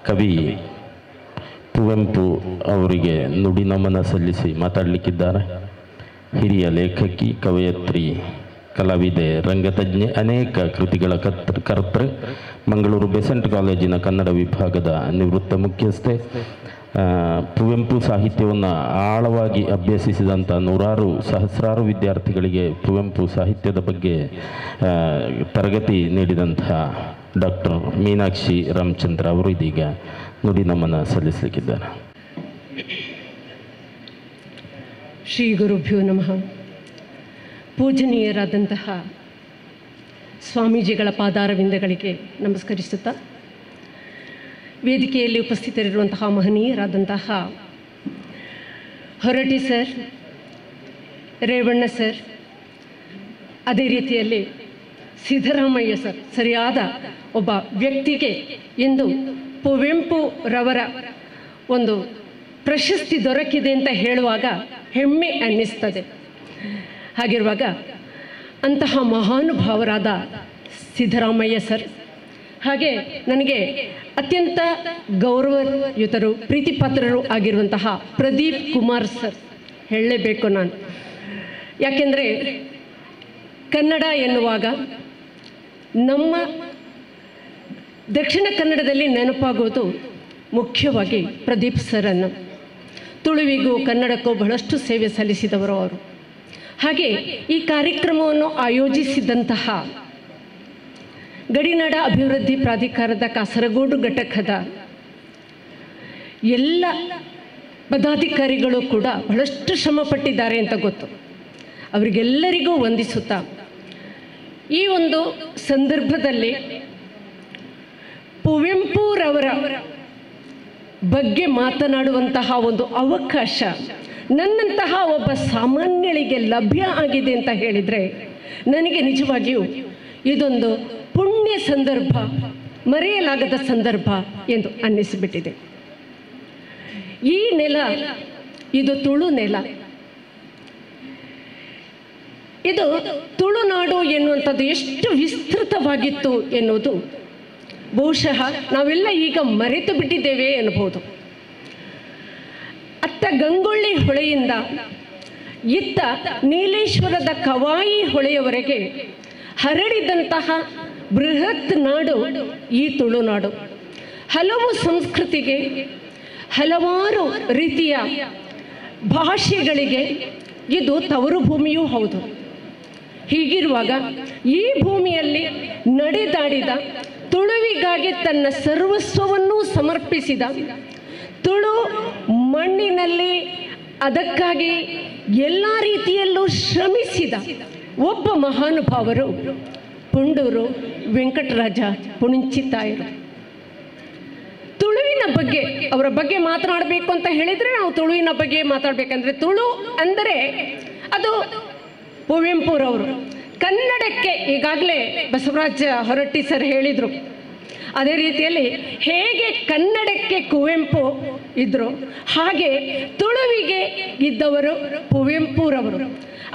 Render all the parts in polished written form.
ಕವಿ ಕುವೆಂಪು ಅವರಿಗೆ ನುಡಿ ನಮನ ಸಲ್ಲಿಸಿ ಮಾತಾಡಲಿಕ್ಕಿದ್ದಾರೆ. ಹಿರಿಯ ಲೇಖಕಿ, ಕವಯತ್ರಿ, ಕಲಾವಿದೆ, ರಂಗತಜ್ಞೆ, ಅನೇಕ ಕೃತಿಗಳ ಕರ್ತೃ, ಮಂಗಳೂರು ಬೆಸೆಂಟ್ ಕಾಲೇಜಿನ ಕನ್ನಡ ವಿಭಾಗದ ನಿವೃತ್ತ ಮುಖ್ಯಸ್ಥೆ, ಕುವೆಂಪು ಸಾಹಿತ್ಯವನ್ನು ಆಳವಾಗಿ ಅಭ್ಯಸಿಸಿದಂಥ ಸಹಸ್ರಾರು ವಿದ್ಯಾರ್ಥಿಗಳಿಗೆ ಕುವೆಂಪು ಸಾಹಿತ್ಯದ ಬಗ್ಗೆ ತರಗತಿ ನೀಡಿದಂತಹ ಡಾಕ್ಟರ್ ಮೀನಾಕ್ಷಿ ರಾಮಚಂದ್ರ ಅವರು ಇದೀಗ ನುಡಿ ನಮನ ಸಲ್ಲಿಸಲಿಕ್ಕಿದ್ದಾರೆ. ಶ್ರೀ ಗುರುಭ್ಯೋ ನಮಃ. ಪೂಜನೀಯರಾದಂತಹ ಸ್ವಾಮೀಜಿಗಳ ಪಾದಾರವಿಂದಗಳಿಗೆ ನಮಸ್ಕರಿಸುತ್ತಾ, ವೇದಿಕೆಯಲ್ಲಿ ಉಪಸ್ಥಿತರಿರುವಂತಹ ಮಹನೀಯರಾದಂತಹ ಹೊರಟ್ಟಿ ಸರ್, ರೇವಣ್ಣ ಸರ್, ಅದೇ ರೀತಿಯಲ್ಲಿ ಸಿದ್ದರಾಮಯ್ಯ ಸರ್, ಸರಿಯಾದ ಒಬ್ಬ ವ್ಯಕ್ತಿಗೆ ಇಂದು ಕುವೆಂಪುರವರ ಒಂದು ಪ್ರಶಸ್ತಿ ದೊರಕಿದೆ ಅಂತ ಹೇಳುವಾಗ ಹೆಮ್ಮೆ ಅನ್ನಿಸ್ತದೆ. ಹಾಗಿರುವಾಗ ಅಂತಹ ಮಹಾನುಭಾವರಾದ ಸಿದ್ದರಾಮಯ್ಯ ಸರ್, ಹಾಗೆ ನನಗೆ ಅತ್ಯಂತ ಗೌರವಯುತರು, ಪ್ರೀತಿಪಾತ್ರರು ಆಗಿರುವಂತಹ ಪ್ರದೀಪ್ ಕುಮಾರ್ ಸರ್ ಹೇಳಲೇಬೇಕು ನಾನು. ಯಾಕೆಂದರೆ ಕನ್ನಡ ಎನ್ನುವಾಗ ನಮ್ಮ ದಕ್ಷಿಣ ಕನ್ನಡದಲ್ಲಿ ನೆನಪಾಗೋದು ಮುಖ್ಯವಾಗಿ ಪ್ರದೀಪ್ ಸರನ್ನು. ತುಳುವಿಗೂ ಕನ್ನಡಕ್ಕೂ ಬಹಳಷ್ಟು ಸೇವೆ ಸಲ್ಲಿಸಿದವರು ಅವರು. ಹಾಗೆ ಈ ಕಾರ್ಯಕ್ರಮವನ್ನು ಆಯೋಜಿಸಿದಂತಹ ಗಡಿನಾಡ ಅಭಿವೃದ್ಧಿ ಪ್ರಾಧಿಕಾರದ ಕಾಸರಗೋಡು ಘಟಕದ ಎಲ್ಲ ಪದಾಧಿಕಾರಿಗಳು ಕೂಡ ಬಹಳಷ್ಟು ಶ್ರಮಪಟ್ಟಿದ್ದಾರೆ ಅಂತ ಗೊತ್ತು. ಅವರಿಗೆಲ್ಲರಿಗೂ ವಂದಿಸುತ್ತಾ, ಈ ಒಂದು ಸಂದರ್ಭದಲ್ಲಿ ಕುವೆಂಪುರವರ ಬಗ್ಗೆ ಮಾತನಾಡುವಂತಹ ಒಂದು ಅವಕಾಶ ನನ್ನಂತಹ ಒಬ್ಬ ಸಾಮಾನ್ಯಳಿಗೆ ಲಭ್ಯ ಆಗಿದೆ ಅಂತ ಹೇಳಿದರೆ ನನಗೆ ನಿಜವಾಗಿಯೂ ಇದೊಂದು ಪುಣ್ಯ ಸಂದರ್ಭ, ಮರೆಯಲಾಗದ ಸಂದರ್ಭ ಎಂದು ಅನ್ನಿಸಿಬಿಟ್ಟಿದೆ. ಈ ನೆಲ ಇದು ತುಳು ನೆಲ. ಇದು ತುಳುನಾಡು ಎನ್ನುವಂಥದ್ದು ಎಷ್ಟು ವಿಸ್ತೃತವಾಗಿತ್ತು ಎನ್ನುವುದು ಬಹುಶಃ ನಾವೆಲ್ಲ ಈಗ ಮರೆತು ಬಿಟ್ಟಿದ್ದೇವೆ ಎನ್ನಬಹುದು. ಅತ್ತ ಗಂಗೊಳ್ಳಿ ಹೊಳೆಯಿಂದ ಇತ್ತ ನೀಲೇಶ್ವರದ ಕವಾಯಿ ಹೊಳೆಯವರೆಗೆ ಹರಡಿದಂತಹ ಬೃಹತ್ ನಾಡು ಈ ತುಳುನಾಡು. ಹಲವು ಸಂಸ್ಕೃತಿಗೆ, ಹಲವಾರು ರೀತಿಯ ಭಾಷೆಗಳಿಗೆ ಇದು ತವರು ಭೂಮಿಯೂ ಹೌದು. ಹೀಗಿರುವಾಗ ಈ ಭೂಮಿಯಲ್ಲಿ ನಡೆದಾಡಿದ, ತುಳುವಿಗಾಗಿ ತನ್ನ ಸರ್ವಸ್ವವನ್ನೂ ಸಮರ್ಪಿಸಿದ, ತುಳು ಮಣ್ಣಿನಲ್ಲಿ ಅದಕ್ಕಾಗಿ ಎಲ್ಲ ರೀತಿಯಲ್ಲೂ ಶ್ರಮಿಸಿದ ಒಬ್ಬ ಮಹಾನುಭಾವರು ಪುಂಡೂರು ವೆಂಕಟರಾಜ ಪುಣಚಿತ್ತಾಯರು. ತುಳುವಿನ ಬಗ್ಗೆ, ಅವರ ಬಗ್ಗೆ ಮಾತನಾಡಬೇಕು ಅಂತ ಹೇಳಿದರೆ ನಾವು ತುಳುವಿನ ಬಗ್ಗೆ ಮಾತಾಡಬೇಕಂದ್ರೆ, ತುಳು ಅಂದರೆ ಅದು ಕುವೆಂಪುರವರು. ಕನ್ನಡಕ್ಕೆ ಈಗಾಗಲೇ ಬಸವರಾಜ ಹೊರಟ್ಟಿ ಸರ್ ಹೇಳಿದರು. ಅದೇ ರೀತಿಯಲ್ಲಿ ಹೇಗೆ ಕನ್ನಡಕ್ಕೆ ಕುವೆಂಪು ಇದ್ದರು, ಹಾಗೆ ತುಳುವಿಗೆ ಇದ್ದವರು ಕುವೆಂಪುರವರು.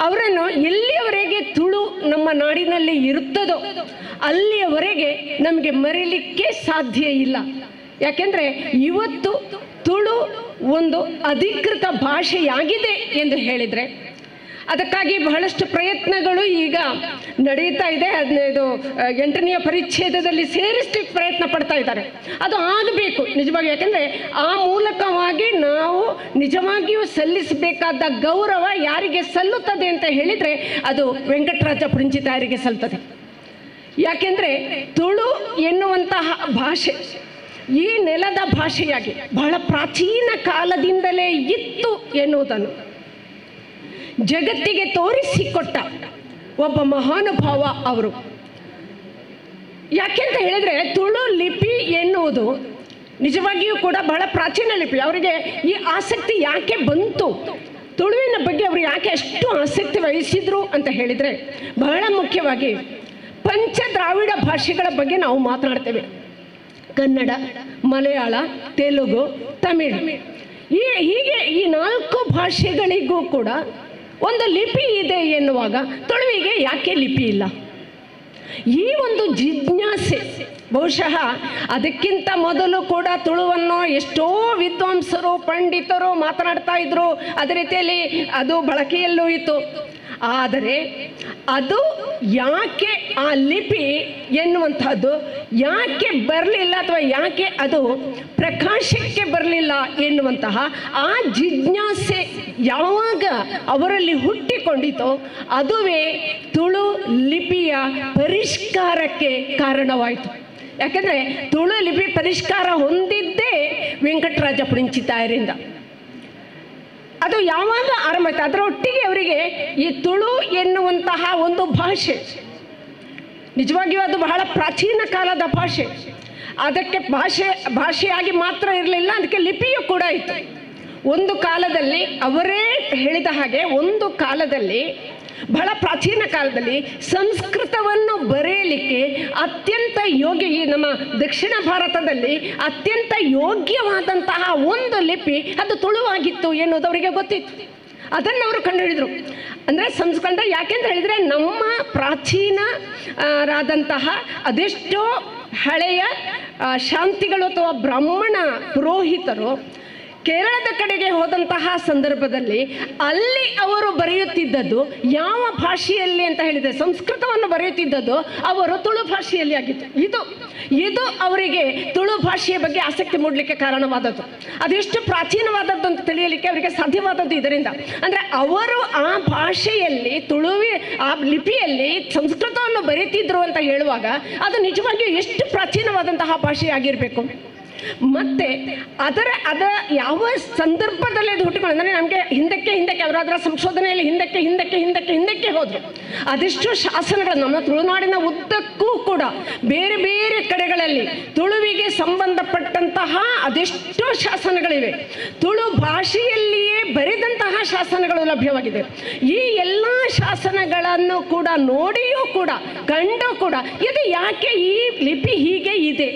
ಅವರನ್ನು ಎಲ್ಲಿಯವರೆಗೆ ತುಳು ನಮ್ಮ ನಾಡಿನಲ್ಲಿ ಇರುತ್ತದೋ ಅಲ್ಲಿಯವರೆಗೆ ನಮಗೆ ಮರೀಲಿಕ್ಕೆ ಸಾಧ್ಯ ಇಲ್ಲ. ಯಾಕೆಂದರೆ ಇವತ್ತು ತುಳು ಒಂದು ಅಧಿಕೃತ ಭಾಷೆಯಾಗಿದೆ ಎಂದು ಹೇಳಿದರೆ ಅದಕ್ಕಾಗಿ ಬಹಳಷ್ಟು ಪ್ರಯತ್ನಗಳು ಈಗ ನಡೆಯುತ್ತಾ ಇದೆ. 8ನೇ ಪರಿಚ್ಛೇದದಲ್ಲಿ ಸೇರಿಸಲಿಕ್ಕೆ ಪ್ರಯತ್ನ ಪಡ್ತಾ ಇದ್ದಾರೆ. ಅದು ಆಗಬೇಕು ನಿಜವಾಗಿ. ಯಾಕೆಂದರೆ ಆ ಮೂಲಕವಾಗಿ ನಾವು ನಿಜವಾಗಿಯೂ ಸಲ್ಲಿಸಬೇಕಾದ ಗೌರವ ಯಾರಿಗೆ ಸಲ್ಲುತ್ತದೆ ಅಂತ ಹೇಳಿದರೆ ಅದು ವೆಂಕಟರಾಜ ಪುಣಚಿತ್ತಾಯರಿಗೆ ಸಲ್ಲುತ್ತದೆ. ಯಾಕೆಂದರೆ ತುಳು ಎನ್ನುವಂತಹ ಭಾಷೆ ಈ ನೆಲದ ಭಾಷೆಯಾಗಿ ಬಹಳ ಪ್ರಾಚೀನ ಕಾಲದಿಂದಲೇ ಇತ್ತು ಎನ್ನುವುದನ್ನು ಜಗತ್ತಿಗೆ ತೋರಿಸಿಕೊಟ್ಟ ಒಬ್ಬ ಮಹಾನುಭಾವ ಅವರು. ಯಾಕೆಂತ ಹೇಳಿದರೆ ತುಳು ಲಿಪಿ ಎನ್ನುವುದು ನಿಜವಾಗಿಯೂ ಕೂಡ ಬಹಳ ಪ್ರಾಚೀನ ಲಿಪಿ. ಅವರಿಗೆ ಈ ಆಸಕ್ತಿ ಯಾಕೆ ಬಂತು, ತುಳುವಿನ ಬಗ್ಗೆ ಅವರು ಯಾಕೆ ಅಷ್ಟು ಆಸಕ್ತಿ ವಹಿಸಿದ್ರು ಅಂತ ಹೇಳಿದರೆ, ಬಹಳ ಮುಖ್ಯವಾಗಿ ಪಂಚ ದ್ರಾವಿಡ ಭಾಷೆಗಳ ಬಗ್ಗೆ ನಾವು ಮಾತನಾಡ್ತೇವೆ. ಕನ್ನಡ, ಮಲಯಾಳ, ತೆಲುಗು, ತಮಿಳು. ಹೀಗೆ ಈ 4 ಭಾಷೆಗಳಿಗೂ ಕೂಡ ಒಂದು ಲಿಪಿ ಇದೆ ಎನ್ನುವಾಗ ತುಳುವಿಗೆ ಯಾಕೆ ಲಿಪಿ ಇಲ್ಲ? ಈ ಒಂದು ಜಿಜ್ಞಾಸೆ ಬಹುಶಃ ಅದಕ್ಕಿಂತ ಮೊದಲು ಕೂಡ ತುಳುವನ್ನು ಎಷ್ಟೋ ವಿದ್ವಾಂಸರು ಪಂಡಿತರು ಮಾತನಾಡ್ತಾ ಇದ್ರು, ಅದೇ ರೀತಿಯಲ್ಲಿ ಅದು ಬಳಕೆಯಲ್ಲೂ ಇತ್ತು. ಆದರೆ ಅದು ಯಾಕೆ ಆ ಲಿಪಿ ಎನ್ನುವಂಥದ್ದು ಯಾಕೆ ಬರಲಿಲ್ಲ ಅಥವಾ ಯಾಕೆ ಅದು ಪ್ರಕಾಶಕ್ಕೆ ಬರಲಿಲ್ಲ ಎನ್ನುವಂತಹ ಆ ಜಿಜ್ಞಾಸೆ ಯಾವಾಗ ಅವರಲ್ಲಿ ಹುಟ್ಟಿಕೊಂಡಿತೋ ಅದುವೇ ತುಳು ಲಿಪಿಯ ಪರಿಷ್ಕಾರಕ್ಕೆ ಕಾರಣವಾಯಿತು. ಯಾಕೆಂದರೆ ತುಳು ಲಿಪಿ ಪರಿಷ್ಕಾರ ಹೊಂದಿದ್ದೇ ವೆಂಕಟರಾಜ ಪುಣಿಂಚಿತಾಯರಿಂದ. ಅದು ಯಾವಾಗ ಆರಂಭ ಆಯಿತು, ಅದರೊಟ್ಟಿಗೆ ಅವರಿಗೆ ಈ ತುಳು ಎನ್ನುವಂತಹ ಒಂದು ಭಾಷೆ ನಿಜವಾಗಿಯೂ ಅದು ಬಹಳ ಪ್ರಾಚೀನ ಕಾಲದ ಭಾಷೆ. ಅದಕ್ಕೆ ಭಾಷೆಯಾಗಿ ಮಾತ್ರ ಇರಲಿಲ್ಲ, ಅದಕ್ಕೆ ಲಿಪಿಯೂ ಕೂಡ ಇತ್ತು. ಒಂದು ಕಾಲದಲ್ಲಿ ಅವರೇ ಹೇಳಿದ ಹಾಗೆ ಒಂದು ಕಾಲದಲ್ಲಿ ಬಹಳ ಪ್ರಾಚೀನ ಕಾಲದಲ್ಲಿ ಸಂಸ್ಕೃತವನ್ನು ಬರೆಯಲಿಕ್ಕೆ ಅತ್ಯಂತ ಯೋಗ್ಯ, ಈ ನಮ್ಮ ದಕ್ಷಿಣ ಭಾರತದಲ್ಲಿ ಅತ್ಯಂತ ಯೋಗ್ಯವಾದಂತಹ ಒಂದು ಲಿಪಿ ಅದು ತುಳುವಾಗಿತ್ತು ಎನ್ನುವುದು ಅವರಿಗೆ ಗೊತ್ತಿತ್ತು. ಅದನ್ನು ಅವರು ಕಂಡುಹಿಡಿದರು. ಅಂದರೆ ಸಂಸ್ಕೃತ ಯಾಕೆಂತ ಹೇಳಿದರೆ ನಮ್ಮ ಪ್ರಾಚೀನರಾದಂತಹ ಅದೆಷ್ಟೋ ಹಳೆಯ ಶಾಂತಿಗಳು ಅಥವಾ ಬ್ರಾಹ್ಮಣ ಪುರೋಹಿತರು ಕೇರಳದ ಕಡೆಗೆ ಹೋದಂತಹ ಸಂದರ್ಭದಲ್ಲಿ ಅಲ್ಲಿ ಅವರು ಬರೆಯುತ್ತಿದ್ದದ್ದು ಯಾವ ಭಾಷೆಯಲ್ಲಿ ಅಂತ ಹೇಳಿದರೆ ಸಂಸ್ಕೃತವನ್ನು ಬರೆಯುತ್ತಿದ್ದದ್ದು ಅವರು ತುಳು ಭಾಷೆಯಲ್ಲಿ ಆಗಿತ್ತು. ಇದು ಅವರಿಗೆ ತುಳು ಭಾಷೆಯ ಬಗ್ಗೆ ಆಸಕ್ತಿ ಮೂಡಲಿಕ್ಕೆ ಕಾರಣವಾದದ್ದು. ಅದೆಷ್ಟು ಪ್ರಾಚೀನವಾದದ್ದು ಅಂತ ತಿಳಿಯಲಿಕ್ಕೆ ಅವರಿಗೆ ಸಾಧ್ಯವಾದದ್ದು ಇದರಿಂದ. ಅಂದರೆ ಅವರು ಆ ಭಾಷೆಯಲ್ಲಿ ಆ ಲಿಪಿಯಲ್ಲಿ ಸಂಸ್ಕೃತವನ್ನು ಬರೀತಿದ್ರು ಅಂತ ಹೇಳುವಾಗ ಅದು ನಿಜವಾಗಿಯೂ ಎಷ್ಟು ಪ್ರಾಚೀನವಾದಂತಹ ಭಾಷೆಯಾಗಿರಬೇಕು. ಮತ್ತು ಅದ ಯಾವ ಸಂದರ್ಭದಲ್ಲಿ ಅದು ಹುಟ್ಟಿಕೊಂಡು ಅಂದರೆ ನಮಗೆ ಹಿಂದಕ್ಕೆ ಅವರು ಅದರ ಸಂಶೋಧನೆಯಲ್ಲಿ ಹಿಂದಕ್ಕೆ ಹೋದರು. ಅದೆಷ್ಟು ಶಾಸನಗಳು ನಮ್ಮ ತುಳುನಾಡಿನ ಉದ್ದಕ್ಕೂ ಕೂಡ ಬೇರೆ ಬೇರೆ ಕಡೆಗಳಲ್ಲಿ ತುಳುವಿಗೆ ಸಂಬಂಧಪಟ್ಟಂತಹ ಅದೆಷ್ಟೋ ಶಾಸನಗಳಿವೆ. ತುಳು ಭಾಷೆಯಲ್ಲಿಯೇ ಬರೆದಂತಹ ಶಾಸನಗಳು ಲಭ್ಯವಾಗಿದೆ. ಈ ಎಲ್ಲ ಶಾಸನಗಳನ್ನು ಕೂಡ ನೋಡಿಯೂ ಕೂಡ ಕಂಡು ಕೂಡ ಇದು ಯಾಕೆ ಈ ಲಿಪಿ ಹೀಗೆ ಇದೆ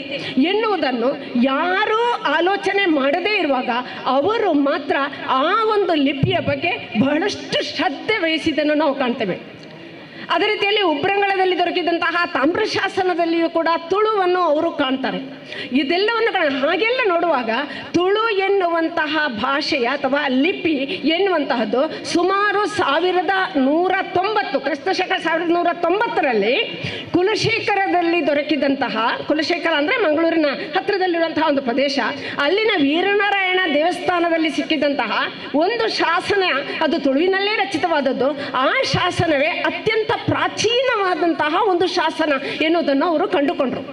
ಎನ್ನುವುದನ್ನು ಯಾರೂ ಆಲೋಚನೆ ಮಾಡದೇ ಇರುವಾಗ ಅವರು ಮಾತ್ರ ಆ ಒಂದು ಲಿಪಿಯ ಬಗ್ಗೆ ಬಹಳಷ್ಟು ಶ್ರದ್ಧೆ ವಹಿಸಿದ್ದನ್ನು ನಾವು ಕಾಣ್ತೇವೆ. ಅದೇ ರೀತಿಯಲ್ಲಿ ಉಬ್ರಂಗಳದಲ್ಲಿ ದೊರಕಿದಂತಹ ತಾಮ್ರಶಾಸನದಲ್ಲಿಯೂ ಕೂಡ ತುಳುವನ್ನು ಅವರು ಕಾಣ್ತಾರೆ. ಇದೆಲ್ಲವನ್ನು ಹಾಗೆಲ್ಲ ನೋಡುವಾಗ ತುಳು ಎನ್ನುವಂತಹ ಭಾಷೆಯ ಅಥವಾ ಲಿಪಿ ಎನ್ನುವಂತಹದ್ದು ಸುಮಾರು 1190 ಕ್ರಿಸ್ತಶಕ 1190ರಲ್ಲಿ ಕುಲಶೇಖರದಲ್ಲಿ ದೊರಕಿದಂತಹ, ಕುಲಶೇಖರ ಅಂದರೆ ಮಂಗಳೂರಿನ ಹತ್ತಿರದಲ್ಲಿರುವಂತಹ ಒಂದು ಪ್ರದೇಶ, ಅಲ್ಲಿನ ವೀರನಾರಾಯಣ ದೇವಸ್ಥಾನದಲ್ಲಿ ಸಿಕ್ಕಿದಂತಹ ಒಂದು ಶಾಸನ, ಅದು ತುಳುವಿನಲ್ಲೇ ರಚಿತವಾದದ್ದು. ಆ ಶಾಸನವೇ ಅತ್ಯಂತ ಪ್ರಾಚೀನವಾದಂತಹ ಒಂದು ಶಾಸನ ಎನ್ನುವುದನ್ನು ಅವರು ಕಂಡುಕೊಂಡರು.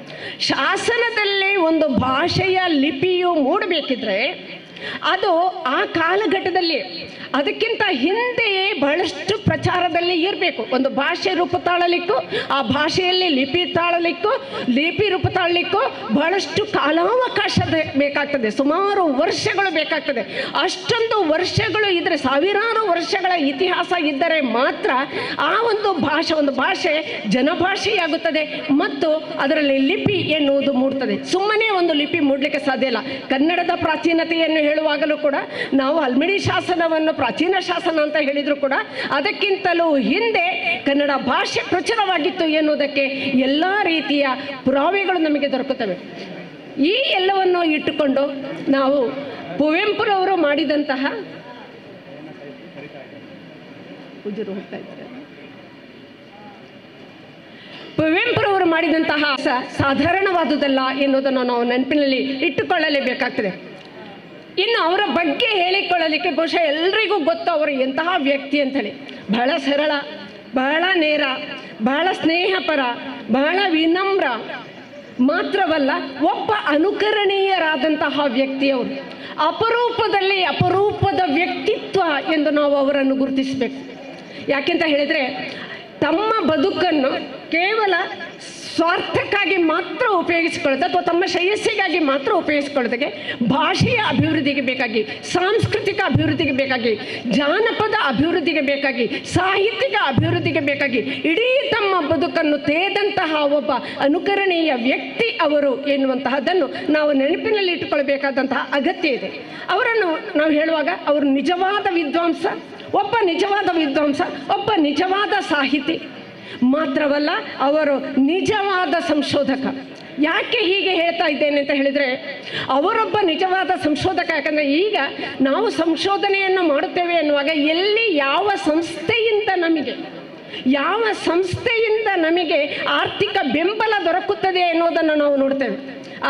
ಶಾಸನದಲ್ಲಿ ಒಂದು ಭಾಷೆಯ ಲಿಪಿಯು ಮೂಡಬೇಕಿದ್ರೆ ಅದು ಆ ಕಾಲಘಟ್ಟದಲ್ಲಿ ಅದಕ್ಕಿಂತ ಹಿಂದೆಯೇ ಬಹಳಷ್ಟು ಪ್ರಚಾರದಲ್ಲಿ ಇರಬೇಕು. ಒಂದು ಭಾಷೆ ರೂಪ ತಾಳಲಿಕ್ಕೂ ಆ ಭಾಷೆಯಲ್ಲಿ ಲಿಪಿ ರೂಪ ತಾಳಲಿಕ್ಕೂ ಬಹಳಷ್ಟು ಕಾಲಾವಕಾಶ ಬೇಕಾಗ್ತದೆ, ಸುಮಾರು ವರ್ಷಗಳು ಬೇಕಾಗ್ತದೆ. ಅಷ್ಟೊಂದು ವರ್ಷಗಳು ಇದ್ದರೆ, ಸಾವಿರಾರು ವರ್ಷಗಳ ಇತಿಹಾಸ ಇದ್ದರೆ ಮಾತ್ರ ಆ ಒಂದು ಭಾಷೆ ಜನಭಾಷೆಯಾಗುತ್ತದೆ ಮತ್ತು ಅದರಲ್ಲಿ ಲಿಪಿ ಎನ್ನುವುದು ಮೂಡ್ತದೆ. ಸುಮ್ಮನೆ ಒಂದು ಲಿಪಿ ಮೂಡಲಿಕ್ಕೆ ಸಾಧ್ಯ ಇಲ್ಲ. ಕನ್ನಡದ ಪ್ರಾಚೀನತೆಯನ್ನು ಹೇಳುವಾಗಲೂ ಕೂಡ ನಾವು ಹಲ್ಮಿಡಿ ಶಾಸನವನ್ನು ಪ್ರಾಚೀನ ಶಾಸನ ಅಂತ ಹೇಳಿದ್ರು ಕೂಡ ಅದಕ್ಕಿಂತಲೂ ಹಿಂದೆ ಕನ್ನಡ ಭಾಷೆ ಪ್ರಚುರವಾಗಿತ್ತು ಎನ್ನುವುದಕ್ಕೆ ಎಲ್ಲ ರೀತಿಯ ಪುರಾವೆಗಳು ನಮಗೆ ದೊರಕುತ್ತವೆ. ಈ ಎಲ್ಲವನ್ನು ಇಟ್ಟುಕೊಂಡು ನಾವು ಕುವೆಂಪುರವರು ಮಾಡಿದಂತಹ ಕುವೆಂಪುರವರು ಮಾಡಿದಂತಹ ಸಾಧಾರಣವಾದುದಲ್ಲ ಎನ್ನುವುದನ್ನು ನಾವು ನೆನಪಿನಲ್ಲಿ ಇಟ್ಟುಕೊಳ್ಳಲೇಬೇಕಾಗ್ತದೆ. ಇನ್ನು ಅವರ ಬಗ್ಗೆ ಹೇಳಿಕೊಳ್ಳಲಿಕ್ಕೆ ಬಹುಶಃ ಎಲ್ರಿಗೂ ಗೊತ್ತು ಅವರು ಎಂತಹ ವ್ಯಕ್ತಿ ಅಂಥೇಳಿ. ಬಹಳ ಸರಳ, ಬಹಳ ನೇರ, ಬಹಳ ಸ್ನೇಹಪರ, ಬಹಳ ವಿನಮ್ರ ಮಾತ್ರವಲ್ಲ, ಒಬ್ಬ ಅನುಕರಣೀಯರಾದಂತಹ ವ್ಯಕ್ತಿಯವರು. ಅಪರೂಪದ ವ್ಯಕ್ತಿತ್ವ ಎಂದು ನಾವು ಅವರನ್ನು ಗುರುತಿಸಬೇಕು. ಯಾಕೆಂತ ಹೇಳಿದರೆ ತಮ್ಮ ಬದುಕನ್ನು ಕೇವಲ ಸ್ವಾರ್ಥಕ್ಕಾಗಿ ಮಾತ್ರ ಉಪಯೋಗಿಸಿಕೊಳ್ಳೋದು ಅಥವಾ ತಮ್ಮ ಶ್ರೇಯಸ್ಸಿಗಾಗಿ ಮಾತ್ರ ಉಪಯೋಗಿಸಿಕೊಳ್ಳೋದಕ್ಕೆ ಭಾಷೆಯ ಅಭಿವೃದ್ಧಿಗೆ ಬೇಕಾಗಿ, ಸಾಂಸ್ಕೃತಿಕ ಅಭಿವೃದ್ಧಿಗೆ ಬೇಕಾಗಿ, ಜಾನಪದ ಅಭಿವೃದ್ಧಿಗೆ ಬೇಕಾಗಿ, ಸಾಹಿತ್ಯಿಕ ಅಭಿವೃದ್ಧಿಗೆ ಬೇಕಾಗಿ ಇಡೀ ತಮ್ಮ ಬದುಕನ್ನು ತೇದಂತಹ ಒಬ್ಬ ಅನುಕರಣೀಯ ವ್ಯಕ್ತಿ ಅವರು ಎನ್ನುವಂತಹದ್ದನ್ನು ನಾವು ನೆನಪಿನಲ್ಲಿ ಇಟ್ಟುಕೊಳ್ಬೇಕಾದಂತಹ ಅಗತ್ಯ ಇದೆ. ಅವರನ್ನು ನಾವು ಹೇಳುವಾಗ ಅವರು ನಿಜವಾದ ವಿದ್ವಾಂಸ, ಒಬ್ಬ ನಿಜವಾದ ಸಾಹಿತಿ, ಮಾತ್ರವಲ್ಲ ಅವರು ನಿಜವಾದ ಸಂಶೋಧಕ. ಯಾಕೆ ಹೀಗೆ ಹೇಳ್ತಾ ಇದ್ದೇನೆ ಅಂತ ಹೇಳಿದರೆ, ಅವರೊಬ್ಬ ನಿಜವಾದ ಸಂಶೋಧಕ. ಯಾಕಂದರೆ ಈಗ ನಾವು ಸಂಶೋಧನೆಯನ್ನು ಮಾಡುತ್ತೇವೆ ಎನ್ನುವಾಗ ಎಲ್ಲಿ ಯಾವ ಸಂಸ್ಥೆಯಿಂದ ನಮಗೆ ಆರ್ಥಿಕ ಬೆಂಬಲ ದೊರಕುತ್ತದೆ ಎನ್ನುವುದನ್ನು ನಾವು ನೋಡ್ತೇವೆ.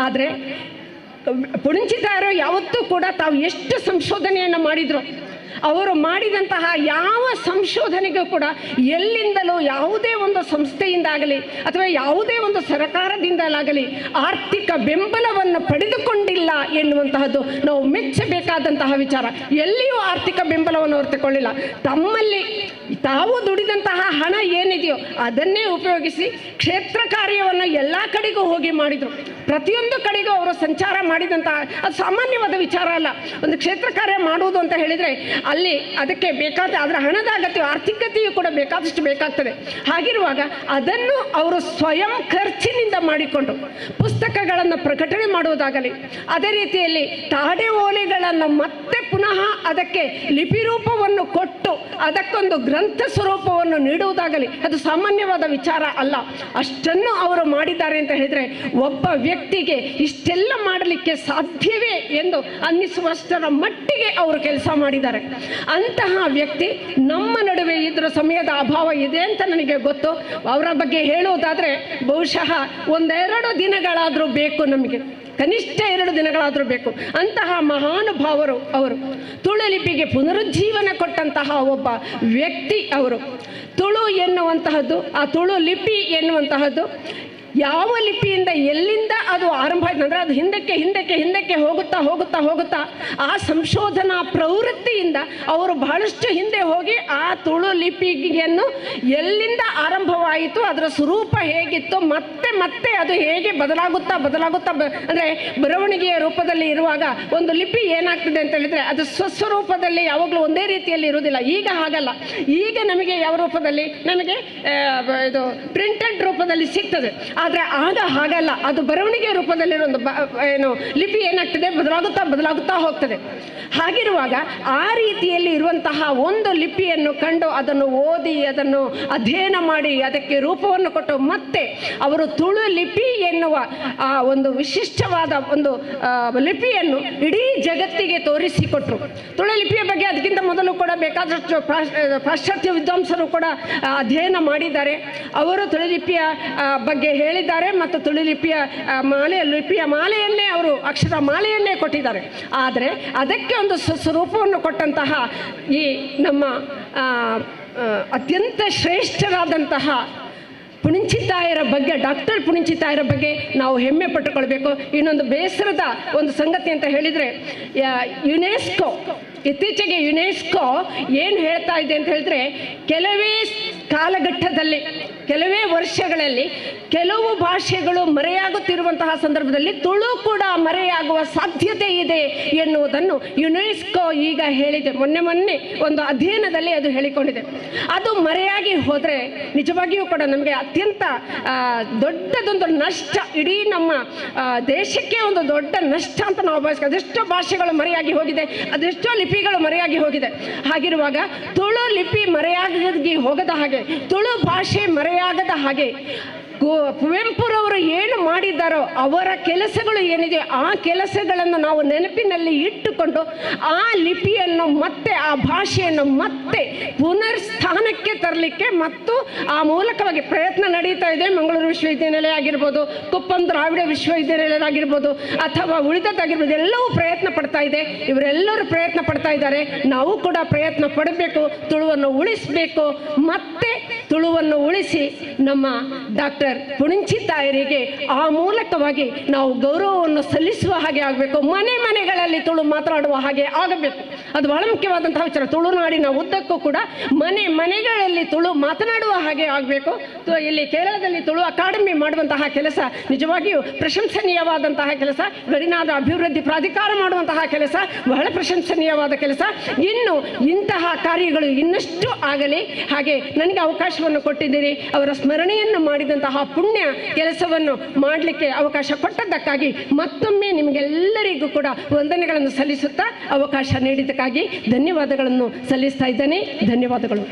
ಆದರೆ ಪುಣಚಿತಾಯರು ಯಾವತ್ತೂ ಕೂಡ ತಾವು ಎಷ್ಟು ಸಂಶೋಧನೆಯನ್ನು ಮಾಡಿದರು, ಅವರು ಮಾಡಿದಂತಹ ಯಾವ ಸಂಶೋಧನೆಗೂ ಕೂಡ ಎಲ್ಲಿಂದಲೂ ಯಾವುದೇ ಒಂದು ಸಂಸ್ಥೆಯಿಂದಾಗಲಿ ಅಥವಾ ಯಾವುದೇ ಒಂದು ಸರ್ಕಾರದಿಂದಲಾಗಲಿ ಆರ್ಥಿಕ ಬೆಂಬಲವನ್ನು ಪಡೆದುಕೊಂಡಿಲ್ಲ ಎನ್ನುವಂತಹದ್ದು ನಾವು ಮೆಚ್ಚಬೇಕಾದಂತಹ ವಿಚಾರ. ಎಲ್ಲಿಯೂ ಆರ್ಥಿಕ ಬೆಂಬಲವನ್ನು ಅವರು ತಗೊಳ್ಳಿಲ್ಲ. ತಮ್ಮಲ್ಲಿ ತಾವು ದುಡಿದಂತಹ ಹಣ ಏನಿದೆಯೋ ಅದನ್ನೇ ಉಪಯೋಗಿಸಿ ಕ್ಷೇತ್ರ ಕಾರ್ಯವನ್ನು ಎಲ್ಲ ಕಡೆಗೂ ಹೋಗಿ ಮಾಡಿದರು. ಪ್ರತಿಯೊಂದು ಕಡೆಗೂ ಅವರು ಸಂಚಾರ ಮಾಡಿದಂತಹ, ಅದು ಸಾಮಾನ್ಯವಾದ ವಿಚಾರ ಅಲ್ಲ. ಒಂದು ಕ್ಷೇತ್ರ ಕಾರ್ಯ ಮಾಡುವುದು ಅಂತ ಹೇಳಿದರೆ ಅಲ್ಲಿ ಅದಕ್ಕೆ ಬೇಕಾದ ಅದರ ಹಣದ ಅಗತ್ಯ, ಆರ್ಥಿಕತೆಯೂ ಕೂಡ ಬೇಕಾದಷ್ಟು ಬೇಕಾಗ್ತದೆ. ಹಾಗಿರುವಾಗ ಅದನ್ನು ಅವರು ಸ್ವಯಂ ಖರ್ಚಿನಿಂದ ಮಾಡಿಕೊಂಡು ಪುಸ್ತಕಗಳನ್ನು ಪ್ರಕಟಣೆ ಮಾಡುವುದಾಗಲಿ, ಅದೇ ರೀತಿಯಲ್ಲಿ ತಾಡೆ ಓಲೆಗಳನ್ನು ಮತ್ತೆ ಪುನಃ ಅದಕ್ಕೆ ಲಿಪಿ ರೂಪವನ್ನು ಕೊಟ್ಟು ಅದಕ್ಕೊಂದು ಗ್ರಂಥ ಸ್ವರೂಪವನ್ನು ನೀಡುವುದಾಗಲಿ, ಅದು ಸಾಮಾನ್ಯವಾದ ವಿಚಾರ ಅಲ್ಲ. ಅಷ್ಟನ್ನು ಅವರು ಮಾಡಿದ್ದಾರೆ ಅಂತ ಹೇಳಿದರೆ ಒಬ್ಬ ವ್ಯಕ್ತಿಗೆ ಇಷ್ಟೆಲ್ಲ ಮಾಡಲಿಕ್ಕೆ ಸಾಧ್ಯವೇ ಎಂದು ಅನ್ನಿಸುವಷ್ಟರ ಮಟ್ಟಿಗೆ ಅವರು ಕೆಲಸ ಮಾಡಿದ್ದಾರೆ. ಅಂತಹ ವ್ಯಕ್ತಿ ನಮ್ಮ ನಡುವೆ ಇದರ ಸಮಯದ ಅಭಾವ ಇದೆ ಅಂತ ನನಗೆ ಗೊತ್ತು. ಅವರ ಬಗ್ಗೆ ಹೇಳುವುದಾದರೆ ಬಹುಶಃ 1-2 ದಿನಗಳಾದರೂ ಬೇಕು, ನಮಗೆ ಕನಿಷ್ಠ 2 ದಿನಗಳಾದರೂ ಬೇಕು. ಅಂತಹ ಮಹಾನುಭಾವರು ಅವರು. ತುಳು ಲಿಪಿಗೆ ಪುನರುಜ್ಜೀವನ ಕೊಟ್ಟಂತಹ ಒಬ್ಬ ವ್ಯಕ್ತಿ ಅವರು. ತುಳು ಎನ್ನುವಂತಹದ್ದು, ಆ ತುಳು ಲಿಪಿ ಎನ್ನುವಂತಹದ್ದು ಯಾವ ಲಿಪಿಯಿಂದ ಎಲ್ಲಿಂದ ಅದು ಆರಂಭ ಆಯ್ತು ಅಂದರೆ ಅದು ಹಿಂದಕ್ಕೆ ಹೋಗುತ್ತಾ ಆ ಸಂಶೋಧನಾ ಪ್ರವೃತ್ತಿಯಿಂದ ಅವರು ಬಹಳಷ್ಟು ಹಿಂದೆ ಹೋಗಿ ಆ ತುಳು ಲಿಪಿಯನ್ನು ಎಲ್ಲಿಂದ ಆರಂಭವಾಯಿತು, ಅದರ ಸ್ವರೂಪ ಹೇಗಿತ್ತು, ಮತ್ತೆ ಅದು ಹೇಗೆ ಬದಲಾಗುತ್ತಾ ಅಂದರೆ ಬರವಣಿಗೆಯ ರೂಪದಲ್ಲಿ ಇರುವಾಗ ಒಂದು ಲಿಪಿ ಏನಾಗ್ತದೆ ಅಂತ ಹೇಳಿದರೆ ಅದು ಸ್ವಸ್ವರೂಪದಲ್ಲಿ ಯಾವಾಗಲೂ ಒಂದೇ ರೀತಿಯಲ್ಲಿ ಇರುವುದಿಲ್ಲ. ಈಗ ಹಾಗಲ್ಲ. ಈಗ ನಮಗೆ ಯಾವ ರೂಪದಲ್ಲಿ, ನಮಗೆ ಇದು ಪ್ರಿಂಟೆಡ್ ರೂಪದಲ್ಲಿ ಸಿಗ್ತದೆ. ಆದರೆ ಆಗ ಹಾಗಲ್ಲ, ಅದು ಬರವಣಿಗೆ ರೂಪದಲ್ಲಿರೋ ಒಂದು ಲಿಪಿ ಏನಾಗ್ತದೆ, ಬದಲಾಗುತ್ತಾ ಹೋಗ್ತದೆ. ಹಾಗಿರುವಾಗ ಆ ರೀತಿಯಲ್ಲಿ ಇರುವಂತಹ ಒಂದು ಲಿಪಿಯನ್ನು ಕಂಡು ಅದನ್ನು ಓದಿ ಅದನ್ನು ಅಧ್ಯಯನ ಮಾಡಿ ಅದಕ್ಕೆ ರೂಪವನ್ನು ಕೊಟ್ಟು ಮತ್ತೆ ಅವರು ತುಳು ಲಿಪಿ ಎನ್ನುವ ಆ ಒಂದು ವಿಶಿಷ್ಟವಾದ ಒಂದು ಲಿಪಿಯನ್ನು ಇಡೀ ಜಗತ್ತಿಗೆ ತೋರಿಸಿಕೊಟ್ರು. ತುಳು ಲಿಪಿಯ ಬಗ್ಗೆ ಅದಕ್ಕಿಂತ ಮೊದಲು ಕೂಡ ಬೇಕಾದಷ್ಟು ಪಾಶ್ಚಾತ್ಯ ವಿದ್ವಾಂಸರು ಕೂಡ ಅಧ್ಯಯನ ಮಾಡಿದ್ದಾರೆ. ಅವರು ತುಳು ಲಿಪಿಯ ಬಗ್ಗೆ ಹೇಳಿದ್ದಾರೆ ಮತ್ತು ತುಳು ಲಿಪಿಯ ಮಾಲೆಯನ್ನೇ ಅವರು ಅಕ್ಷರ ಮಾಲೆಯನ್ನೇ ಕೊಟ್ಟಿದ್ದಾರೆ. ಆದರೆ ಅದಕ್ಕೆ ಒಂದು ಸ್ವರೂಪವನ್ನು ಕೊಟ್ಟಂತಹ ಈ ನಮ್ಮ ಅತ್ಯಂತ ಶ್ರೇಷ್ಠರಾದಂತಹ ಪುಣಚಿತಾಯರ ಬಗ್ಗೆ, ಡಾಕ್ಟರ್ ಪುಣಚಿತಾಯರ ಬಗ್ಗೆ ನಾವು ಹೆಮ್ಮೆ ಪಟ್ಟುಕೊಳ್ಬೇಕು. ಇನ್ನೊಂದು ಬೇಸರದ ಒಂದು ಸಂಗತಿ ಅಂತ ಹೇಳಿದರೆ, ಇತ್ತೀಚೆಗೆ ಯುನೆಸ್ಕೋ ಏನು ಹೇಳ್ತಾ ಇದೆ ಅಂತ ಹೇಳಿದ್ರೆ, ಕೆಲವೇ ಕಾಲಘಟ್ಟದಲ್ಲಿ, ಕೆಲವೇ ವರ್ಷಗಳಲ್ಲಿ ಕೆಲವು ಭಾಷೆಗಳು ಮರೆಯಾಗುತ್ತಿರುವಂತಹ ಸಂದರ್ಭದಲ್ಲಿ ತುಳು ಕೂಡ ಮರೆಯಾಗುವ ಸಾಧ್ಯತೆ ಇದೆ ಎನ್ನುವುದನ್ನು ಯುನೆಸ್ಕೋ ಈಗ ಹೇಳಿದೆ. ಮೊನ್ನೆ ಒಂದು ಅಧ್ಯಯನದಲ್ಲಿ ಅದು ಹೇಳಿಕೊಂಡಿದೆ. ಅದು ಮರೆಯಾಗಿ ಹೋದರೆ ನಿಜವಾಗಿಯೂ ಕೂಡ ನಮಗೆ ಅತ್ಯಂತ ದೊಡ್ಡದೊಂದು ನಷ್ಟ, ಇಡೀ ನಮ್ಮ ದೇಶಕ್ಕೆ ಒಂದು ದೊಡ್ಡ ನಷ್ಟ ಅಂತ ನಾವು ಭಾವಿಸ್ತೀವಿ. ಅದೆಷ್ಟೋ ಭಾಷೆಗಳು ಮರೆಯಾಗಿ ಹೋಗಿದೆ, ಅದೆಷ್ಟೋ ಲಿಪಿಗಳು ಮರೆಯಾಗಿ ಹೋಗಿದೆ. ಹಾಗಿರುವಾಗ ತುಳು ಲಿಪಿ ಮರೆಯಾಗಿ ಹೋಗದ ಹಾಗೆ, ತುಳು ಭಾಷೆ ಮರೆಯಾಗದ ಹಾಗೆ ಕುವೆಂಪುರವರು ಏನು ಮಾಡಿದ್ದಾರೋ ಅವರ ಕೆಲಸಗಳು ಏನಿದೆ ಆ ಕೆಲಸಗಳನ್ನು ನಾವು ನೆನಪಿನಲ್ಲಿ ಇಟ್ಟುಕೊಂಡು ಆ ಲಿಪಿಯನ್ನು ಮತ್ತೆ ಆ ಭಾಷೆಯನ್ನು ಮತ್ತೆ ಪುನರ್ಸ್ಥಾನಕ್ಕೆ ತರಲಿಕ್ಕೆ ಮತ್ತು ಆ ಮೂಲಕವಾಗಿ ಪ್ರಯತ್ನ ನಡೀತಾ ಇದೆ. ಮಂಗಳೂರು ವಿಶ್ವವಿದ್ಯಾನಿಲಯ ಆಗಿರ್ಬೋದು, ಕುಪ್ಪಂ ದ್ರಾವಿಡ ವಿಶ್ವವಿದ್ಯಾನಿಲಯ ಆಗಿರ್ಬೋದು ಅಥವಾ ಉಳಿದದ್ದಾಗಿರ್ಬೋದು, ಎಲ್ಲವೂ ಪ್ರಯತ್ನ ಪಡ್ತಾ ಇದೆ. ಇವರೆಲ್ಲರೂ ಪ್ರಯತ್ನ ಪಡ್ತಾ ಇದ್ದಾರೆ. ನಾವು ಕೂಡ ಪ್ರಯತ್ನ ಪಡಬೇಕು, ತುಳುವನ್ನು ಉಳಿಸಬೇಕು. ಮತ್ತೆ ತುಳುವನ್ನು ಉಳಿಸಿ ನಮ್ಮ ಡಾಕ್ಟರ್ ಪುಣಚಿತಾಯರಿಗೆ ಆ ಮೂಲಕವಾಗಿ ನಾವು ಗೌರವವನ್ನು ಸಲ್ಲಿಸುವ ಹಾಗೆ ಆಗಬೇಕು. ಮನೆಗಳಲ್ಲಿ ತುಳು ಮಾತನಾಡುವ ಹಾಗೆ ಆಗಬೇಕು. ಅದು ಬಹಳ ಮುಖ್ಯವಾದಂತಹ ವಿಚಾರ. ತುಳುನಾಡಿನ ಉದ್ದಕ್ಕೂ ಕೂಡ ಮನೆಗಳಲ್ಲಿ ತುಳು ಮಾತನಾಡುವ ಹಾಗೆ ಆಗಬೇಕು. ಇಲ್ಲಿ ಕೇರಳದಲ್ಲಿ ತುಳು ಅಕಾಡೆಮಿ ಮಾಡುವಂತಹ ಕೆಲಸ ನಿಜವಾಗಿಯೂ ಪ್ರಶಂಸನೀಯವಾದಂತಹ ಕೆಲಸ. ಗಡಿನಾಡ ಅಭಿವೃದ್ಧಿ ಪ್ರಾಧಿಕಾರ ಮಾಡುವಂತಹ ಕೆಲಸ ಬಹಳ ಪ್ರಶಂಸನೀಯವಾದ ಕೆಲಸ. ಇನ್ನು ಇಂತಹ ಕಾರ್ಯಗಳು ಇನ್ನಷ್ಟು ಆಗಲಿ. ಹಾಗೆ ನನಗೆ ಅವಕಾಶವನ್ನು ಕೊಟ್ಟಿದ್ದೀರಿ. ಅವರ ಸ್ಮರಣೆಯನ್ನು ಮಾಡಿದಂತಹ ಪುಣ್ಯ ಕೆಲಸವನ್ನು ಮಾಡಲಿಕ್ಕೆ ಅವಕಾಶ ಕೊಟ್ಟದ್ದಕ್ಕಾಗಿ ಮತ್ತೊಮ್ಮೆ ನಿಮಗೆಲ್ಲರಿಗೂ ಕೂಡ ವಂದನೆಗಳನ್ನು ಸಲ್ಲಿಸುತ್ತಾ ಅವಕಾಶ ನೀಡಿದ್ದಕ್ಕಾಗಿ ಧನ್ಯವಾದಗಳನ್ನು ಸಲ್ಲಿಸ್ತಾ ಇದ್ದೇನೆ. ಧನ್ಯವಾದಗಳು.